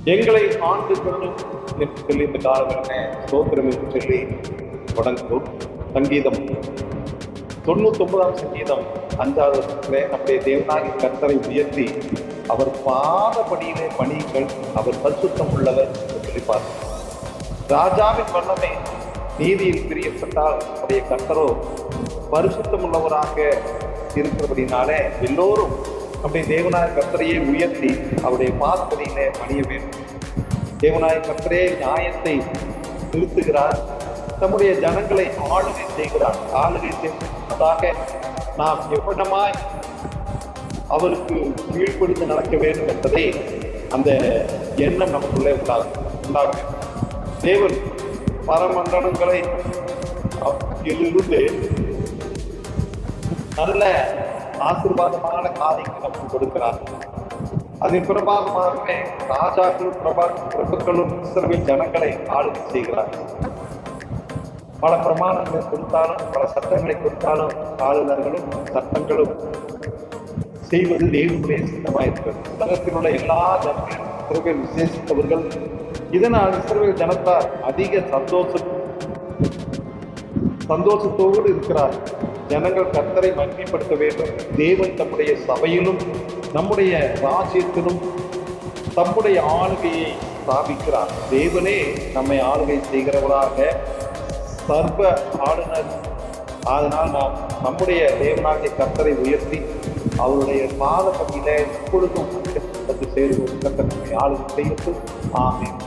எங்களை ஆண்டு கொள்ளும் என்று சொல்லி இந்த காலவரனை ஸ்தோத்திரம் என்று சொல்லி தொடங்கும். சங்கீதம் 99ஆம் சங்கீதம் 5வது நம்முடைய தேவனாகிய கர்த்தரை உயர்த்தி அவர் பாதப்படியிலே பணியுங்கள், அவர் பரிசுத்தம் உள்ளவர் என்று சொல்லிப்பார். ராஜாவின் வல்லமை நீதியில் பிரியப்பட்டால் அவருடைய கர்த்தரோ பரிசுத்தம் உள்ளவராக இருக்கிறபடினாலே எல்லோரும் நம்முடைய தேவனாய கர்த்தரையை உயர்த்தி அவருடைய பாதப்படியிலே பணிய வேண்டும். தேவனாய கர்த்தரே நியாயத்தை நிறுத்துகிறார், நம்முடைய ஜனங்களை ஆளுகை செய்கிறார். ஆளுகை செய்வதாக நாம் எவ்வளமாய் அவருக்கு கீழ்ப்படுத்தி நடக்க வேண்டும் என்பதை அந்த எண்ணம் நமக்குள்ளே உண்டாகும். தேவன் பரமண்டலங்களை இருந்து நல்ல ஆசீர்வாதமான காரியங்கள் நமக்கு கொடுக்கிறார். அதன் பிரபாகமாகவே ராஜாக்களும் பிரபுக்களும் இஸ்ரவேல் ஜனங்களை ஆளுகை செய்கிறார். பல பிரமாணங்களை கொடுத்தாலும் பல சட்டங்களை கொடுத்தாலும் ஆளுநர்களும் சட்டங்களும் செய்வது தேவனுடைய சித்தமாயிருக்கிறது. உலகத்தில் உள்ள எல்லா ஜனங்களும் இஸ்ரவேல் விசேஷித்தவர்கள். இதனால் இஸ்ரவேல் ஜனத்தார் அதிக சந்தோஷத்தோடு இருக்கிறார். ஜனங்கள் கர்த்தரை மகிமைப்படுத்த வேண்டும். தேவன் தம்முடைய சபையிலும் நம்முடைய ராஜ்யத்திலும் தம்முடைய ஆளுகையை ஸ்தாபிக்கிறார். தேவனே நம்மை ஆளுகை செய்கிறவராக சர்வ ஆளுநர். அதனால் நாம் நம்முடைய தேவனாகிய கர்த்தரை உயர்த்தி அவருடைய பாதப்படியில எப்பொழுதும் சேர்வோம். கர்த்தர் நம்மை ஆளுகை செய்யட்டும். ஆமென்.